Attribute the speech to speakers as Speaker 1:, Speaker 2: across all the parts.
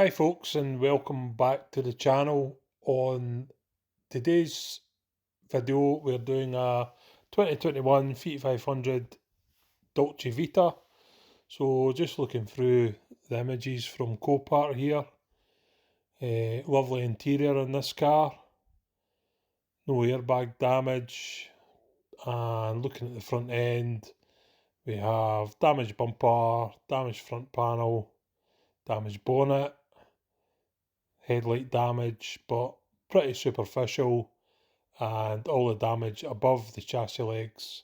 Speaker 1: Hi folks, and welcome back to the channel. On today's video we're doing a 2021 Fiat 500 Dolce Vita. So just looking through the images from Copart here. Lovely interior in this car, no airbag damage, and looking at the front end we have damaged bumper, damaged front panel, damaged bonnet, headlight damage, but pretty superficial, and all the damage above the chassis legs,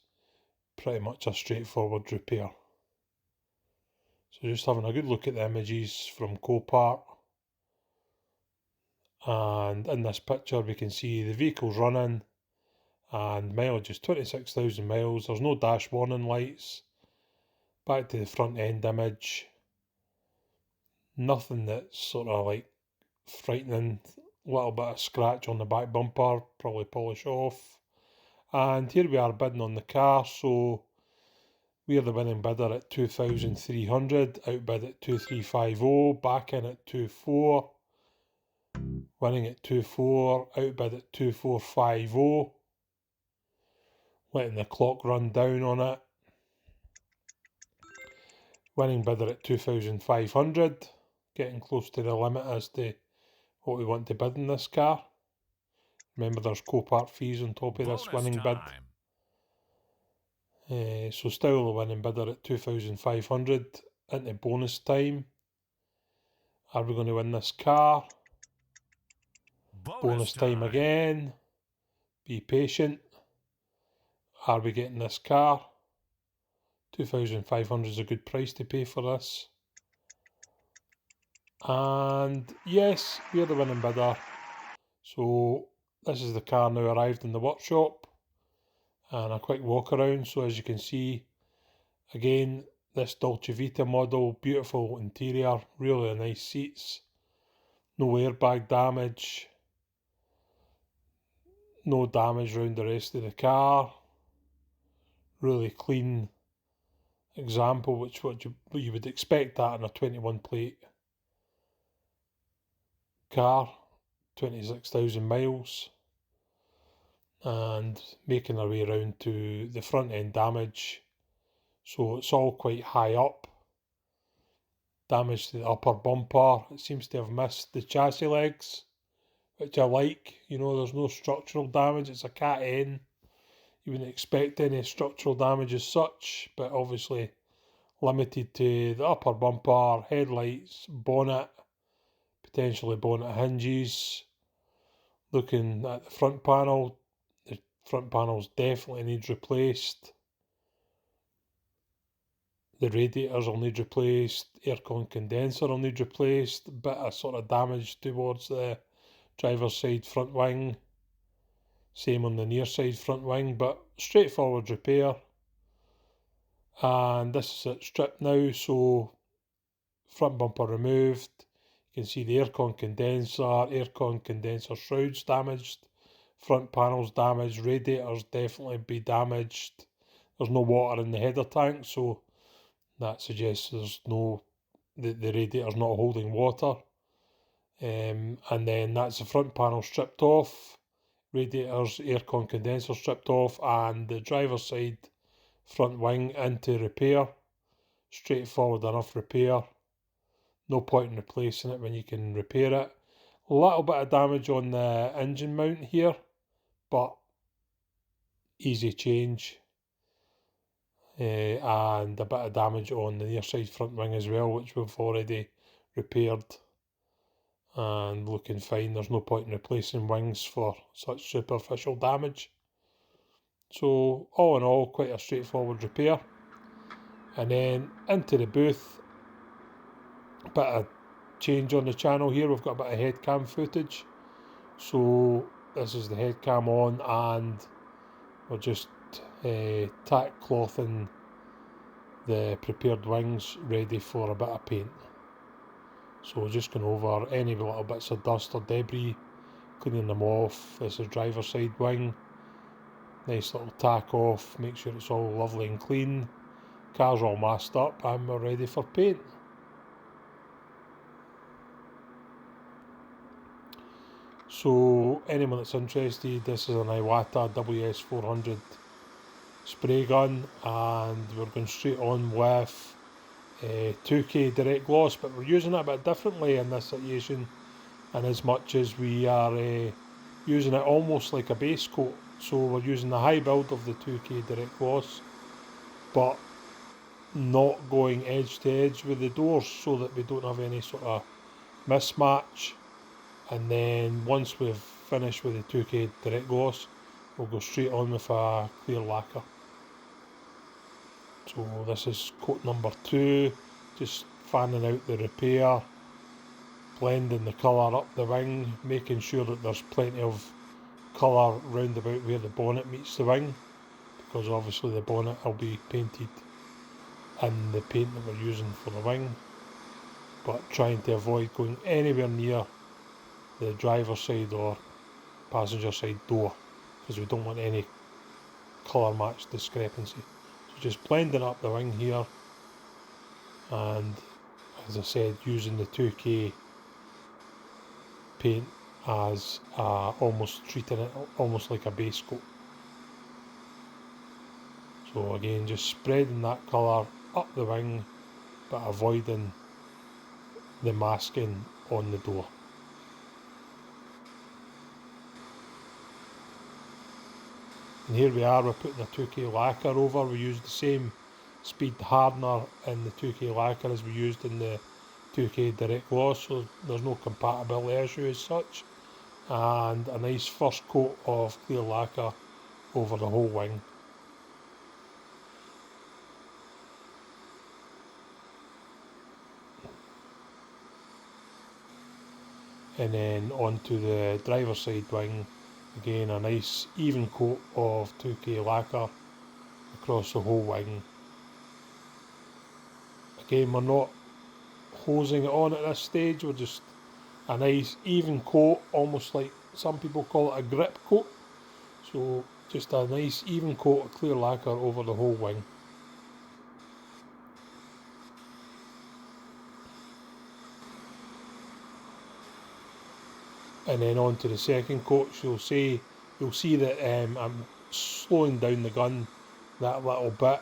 Speaker 1: pretty much a straightforward repair. So just having a good look at the images from Copart, and in this picture we can see the vehicle's running and mileage is 26,000 miles. There's no dash warning lights. Back to the front end image, nothing that's sort of like frightening. A little bit of scratch on the back bumper, probably polish off. And here we are bidding on the car, so we're the winning bidder at 2,300, outbid at 2,350, back in at 2,400, winning at 2,400, outbid at 2,450, letting the clock run down on it. Winning bidder at 2,500, getting close to the limit as to what we want to bid in this car. Remember, there's Copart fees on top of this winning bid. So still the winning bidder at 2,500 into bonus time. Are we going to win this car? Bonus time again. Be patient. Are we getting this car? 2,500 is a good price to pay for this. And yes, we're the winning bidder. So this is the car now arrived in the workshop, and a quick walk around. So as you can see, again, this Dolce Vita model, beautiful interior, really nice seats, no airbag damage, no damage around the rest of the car, really clean example, which what you would expect that in a 21 plate car, 26,000 miles. And making our way around to the front end damage, so it's all quite high up. Damage to the upper bumper, it seems to have missed the chassis legs, which I like. You know, there's no structural damage, it's a cat N. You wouldn't expect any structural damage as such, but obviously limited to the upper bumper, headlights, bonnet, potentially bonnet hinges. Looking at the front panel definitely needs replaced. The radiators will need replaced, aircon condenser will need replaced, bit of sort of damage towards the driver's side front wing, same on the near side front wing, but straightforward repair. And this is it stripped now, so front bumper removed. You can see the aircon condenser shrouds damaged, front panels damaged, radiators definitely be damaged. There's no water in the header tank, so that suggests there's no, the radiator's not holding water. And then that's the front panel stripped off, radiators, aircon condenser stripped off, and the driver's side front wing into repair. Straightforward enough repair. No point in replacing it when you can repair it. A little bit of damage on the engine mount here, but easy change. And a bit of damage on the near side front wing as well, which we've already repaired and looking fine. There's no point in replacing wings for such superficial damage. So all in all, quite a straightforward repair. And then into the booth, a bit of change on the channel here. We've got a bit of head cam footage. So this is the head cam on, and we're just tack clothing the prepared wings ready for a bit of paint. So we're just going over any little bits of dust or debris, cleaning them off. This is driver's side wing. Nice little tack off, make sure it's all lovely and clean. Car's all masked up and we're ready for paint. So anyone that's interested, this is an Iwata WS400 spray gun, and we're going straight on with 2K direct gloss, but we're using it a bit differently in this situation, and as much as we are using it almost like a base coat. So we're using the high build of the 2K direct gloss, but not going edge to edge with the doors so that we don't have any sort of mismatch. And then once we've finished with the 2K direct gloss, we'll go straight on with a clear lacquer. So this is coat number 2, just fanning out the repair, blending the colour up the wing, making sure that there's plenty of colour round about where the bonnet meets the wing, because obviously the bonnet will be painted in the paint that we're using for the wing, but trying to avoid going anywhere near the driver's side or passenger side door, because we don't want any colour match discrepancy. So just blending up the wing here, and as I said, using the 2K paint as almost treating it almost like a base coat. So again, just spreading that colour up the wing, but avoiding the masking on the door. And here we are, we're putting a 2K lacquer over. We used the same speed hardener in the 2K lacquer as we used in the 2K direct gloss, so there's no compatibility issue as such. And a nice first coat of clear lacquer over the whole wing. And then onto the driver's side wing, again a nice even coat of 2K lacquer across the whole wing. Again, we're not hosing it on at this stage, we're just a nice even coat, almost like some people call it a grip coat. So just a nice even coat of clear lacquer over the whole wing. And then on to the second coat, you'll see that I'm slowing down the gun that little bit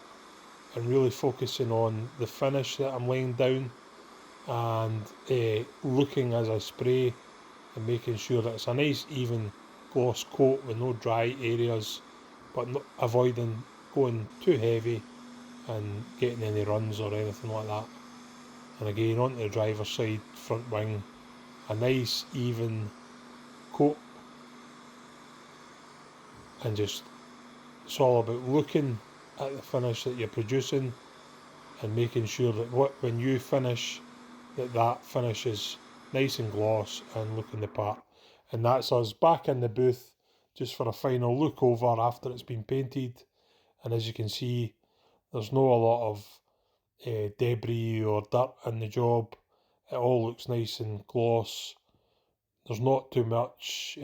Speaker 1: and really focusing on the finish that I'm laying down, and looking as I spray and making sure that it's a nice even gloss coat with no dry areas, but not avoiding going too heavy and getting any runs or anything like that. And again, onto the driver's side front wing, a nice even coat, and just it's all about looking at the finish that you're producing and making sure that when you finish, that finish is nice and gloss and looking the part. And that's us back in the booth just for a final look over after it's been painted. And as you can see, there's not a lot of debris or dirt in the job. It all looks nice and gloss. There's not too much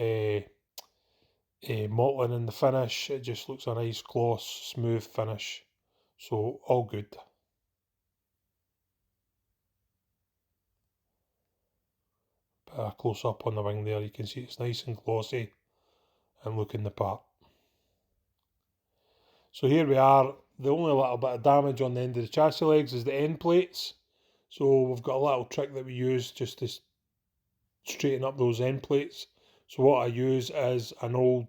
Speaker 1: mottling in the finish. It just looks a nice gloss, smooth finish. So all good. Bit of a close up on the wing there, you can see it's nice and glossy and looking the part. So here we are, the only little bit of damage on the end of the chassis legs is the end plates. So we've got a little trick that we use just to straighten up those end plates. So what I use is an old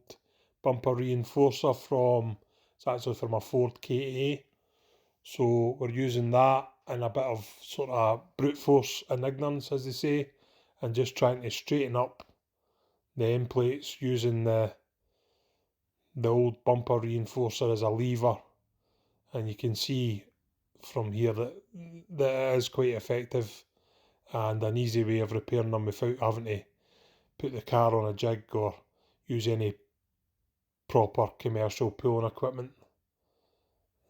Speaker 1: bumper reinforcer it's actually from a Ford KA. So we're using that and a bit of sort of brute force and ignorance, as they say, and just trying to straighten up the end plates using the old bumper reinforcer as a lever. And you can see from here that it is quite effective and an easy way of repairing them without having to put the car on a jig or use any proper commercial pulling equipment.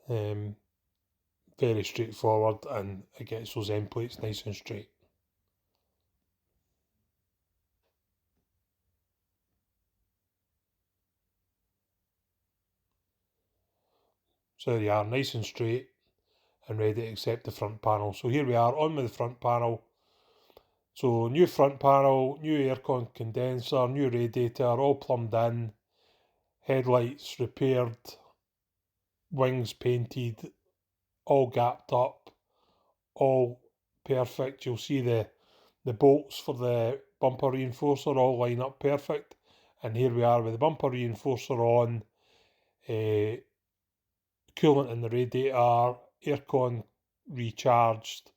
Speaker 1: Very straightforward, and it gets those end plates nice and straight. So there you are, nice and straight and ready to accept the front panel. So here we are on with the front panel. So new front panel, new aircon condenser, new radiator, all plumbed in, headlights repaired, wings painted, all gapped up, all perfect. You'll see the bolts for the bumper reinforcer all line up perfect. And here we are with the bumper reinforcer on, coolant in the radiator, aircon recharged,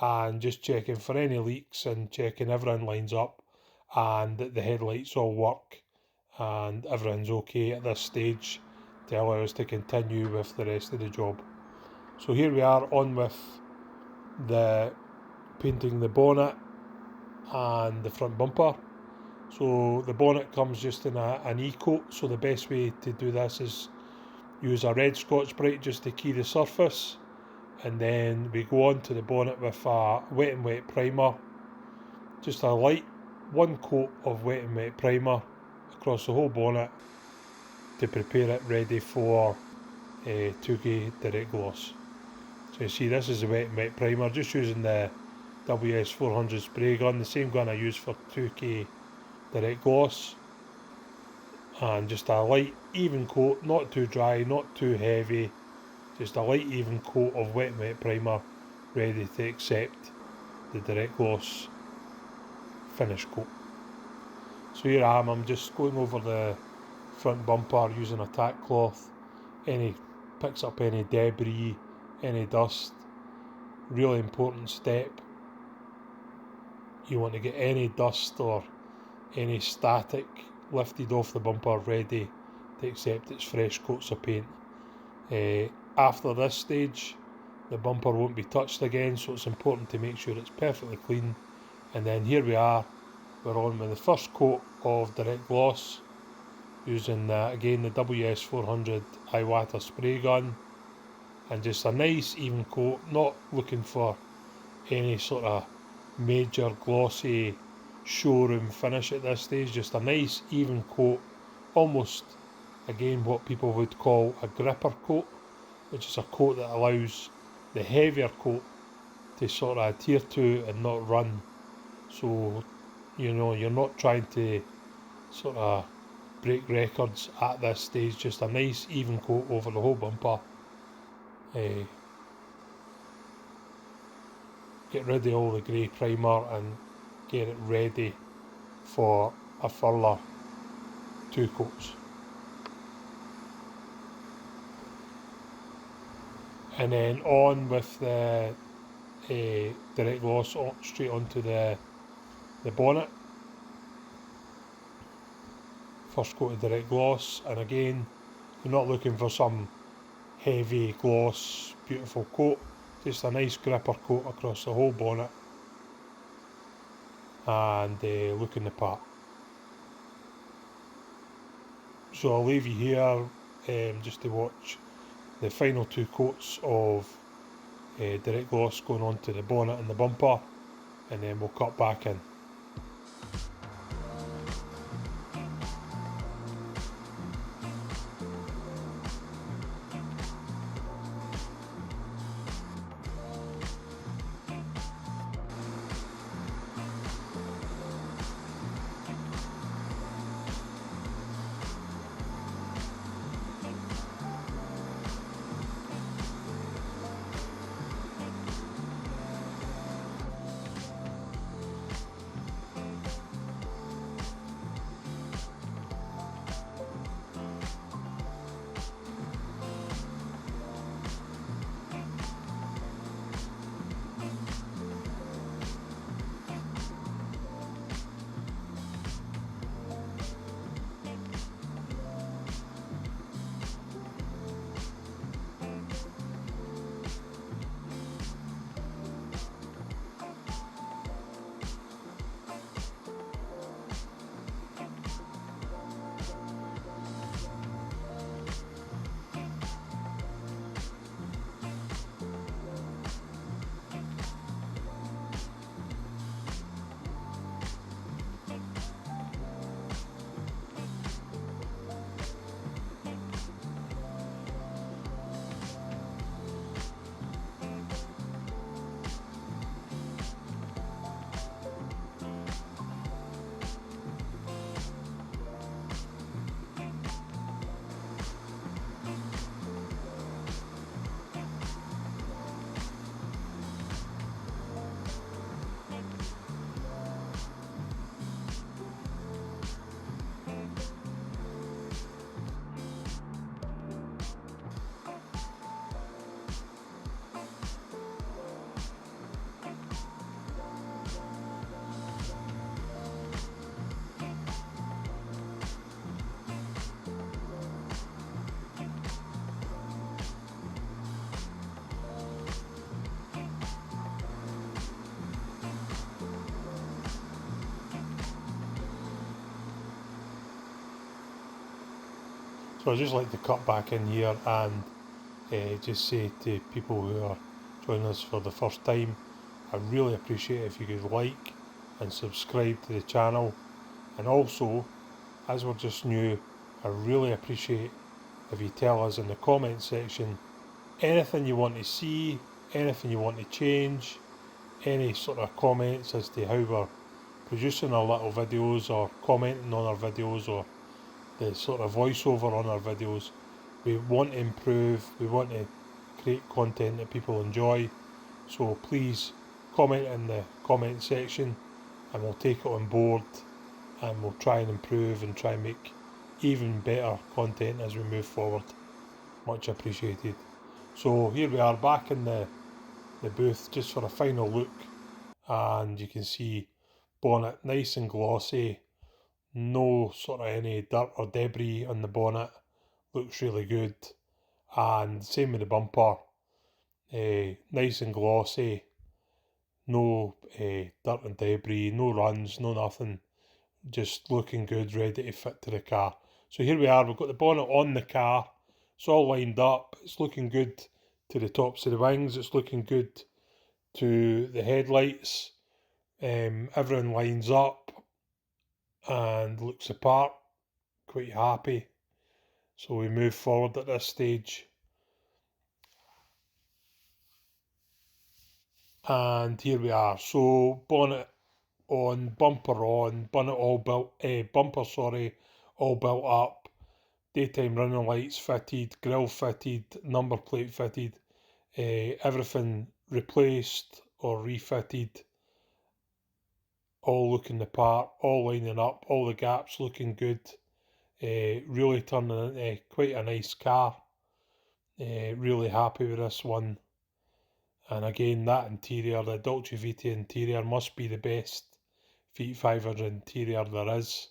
Speaker 1: and just checking for any leaks and checking everything lines up and that the headlights all work and everything's okay at this stage to allow us to continue with the rest of the job. So here we are on with the painting the bonnet and the front bumper. So the bonnet comes just in an e-coat, so the best way to do this is use a red Scotch-Brite just to key the surface, and then we go on to the bonnet with a wet and wet primer, just a light one coat of wet and wet primer across the whole bonnet to prepare it ready for 2K direct gloss. So you see, this is the wet and wet primer, just using the WS400 spray gun, the same gun I use for 2K direct gloss, and just a light even coat, not too dry, not too heavy, just a light even coat of wet and wet primer ready to accept the direct gloss finish coat. So here I am, I'm just going over the front bumper using a tack cloth. Picks up any debris, any dust. Really important step. You want to get any dust or any static lifted off the bumper ready to accept its fresh coats of paint. After this stage, the bumper won't be touched again, so it's important to make sure it's perfectly clean. And then here we are, we're on with the first coat of direct gloss using again the WS400 Iwata spray gun, and just a nice even coat, not looking for any sort of major glossy showroom finish at this stage, just a nice even coat, almost again what people would call a gripper coat, which is a coat that allows the heavier coat to sort of adhere to and not run. So you're not trying to sort of break records at this stage, just a nice even coat over the whole bumper. Get rid of all the grey primer and get it ready for a further 2 coats. And then on with the direct gloss straight onto the bonnet. First coat of direct gloss, and again, you're not looking for some heavy gloss, beautiful coat, just a nice gripper coat across the whole bonnet and looking the part. So I'll leave you here just to watch the final 2 coats of direct gloss going on to the bonnet and the bumper, and then we'll cut back in. So I'd just like to cut back in here and just say to people who are joining us for the first time, I really appreciate it if you could like and subscribe to the channel, and also, as we're just new, I really appreciate if you tell us in the comment section anything you want to see, anything you want to change, any sort of comments as to how we're producing our little videos, or commenting on our videos, or the sort of voiceover on our videos. We want to improve, we want to create content that people enjoy, so please comment in the comment section and we'll take it on board, and we'll try and improve and try and make even better content as we move forward. Much appreciated. So here we are back in the booth just for a final look, and you can see bonnet nice and glossy, no sort of any dirt or debris on the bonnet, looks really good. And same with the bumper, nice and glossy, no dirt and debris, no runs, no nothing, just looking good, ready to fit to the car. So here we are, we've got the bonnet on the car, it's all lined up, it's looking good to the tops of the wings, it's looking good to the headlights, everything lines up and looks the part, quite happy. So we move forward at this stage. And here we are, so bonnet on, bonnet all built, bumper sorry, all built up, daytime running lights fitted, grille fitted, number plate fitted, everything replaced or refitted, all looking the part, all lining up, all the gaps looking good, really turning into quite a nice car, really happy with this one. And again, that interior, the Dolce Vita interior, must be the best Fiat 500 interior there is.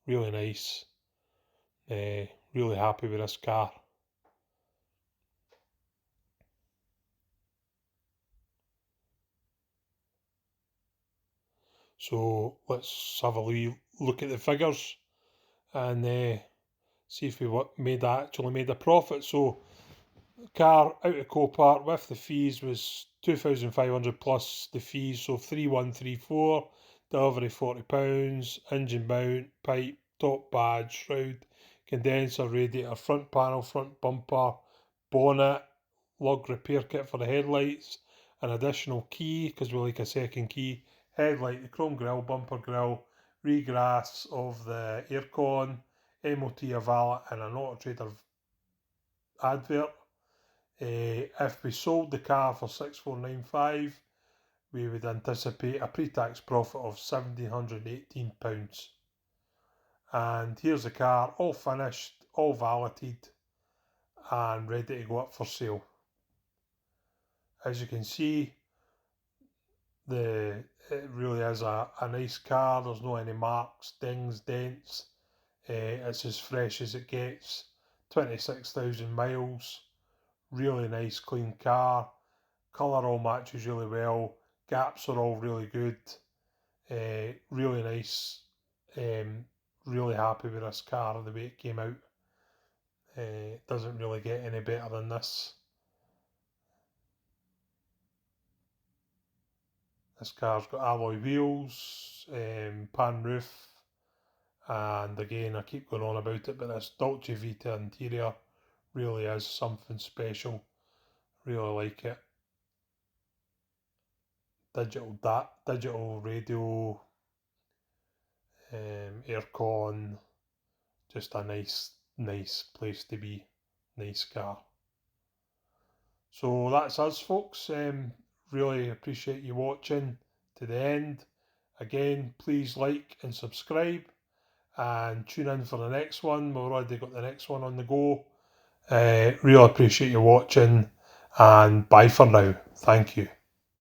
Speaker 1: Really nice. Really happy with this car. So let's have a wee look at the figures and see if we actually made a profit. So car out of Copart with the fees was 2,500 plus the fees, so 3,134. Delivery £40. Engine mount, pipe, top badge, shroud, condenser, radiator, front panel, front bumper, bonnet, lug repair kit for the headlights, an additional key because we like a second key, headlight, the chrome grille, bumper grille, regrass of the aircon, MOT a valet, and an Auto Trader advert. If we sold the car for 6,495, we would anticipate a pre-tax profit of £1,718. And here's the car, all finished, all valeted, and ready to go up for sale. As you can see, it really is a nice car. There's no any marks, dings, dents. It's as fresh as it gets. 26,000 miles. Really nice, clean car. Colour all matches really well. Gaps are all really good. Really nice. Really happy with this car, the way it came out. Doesn't really get any better than this. This car's got alloy wheels, pan roof, and again I keep going on about it, but this Dolce Vita interior really is something special. Really like it. Digital radio, aircon, just a nice place to be, nice car. So that's us, folks. Really appreciate you watching to the end. Again, please like and subscribe and tune in for the next one. We've already got the next one on the go. Really appreciate you watching, and bye for now. Thank you.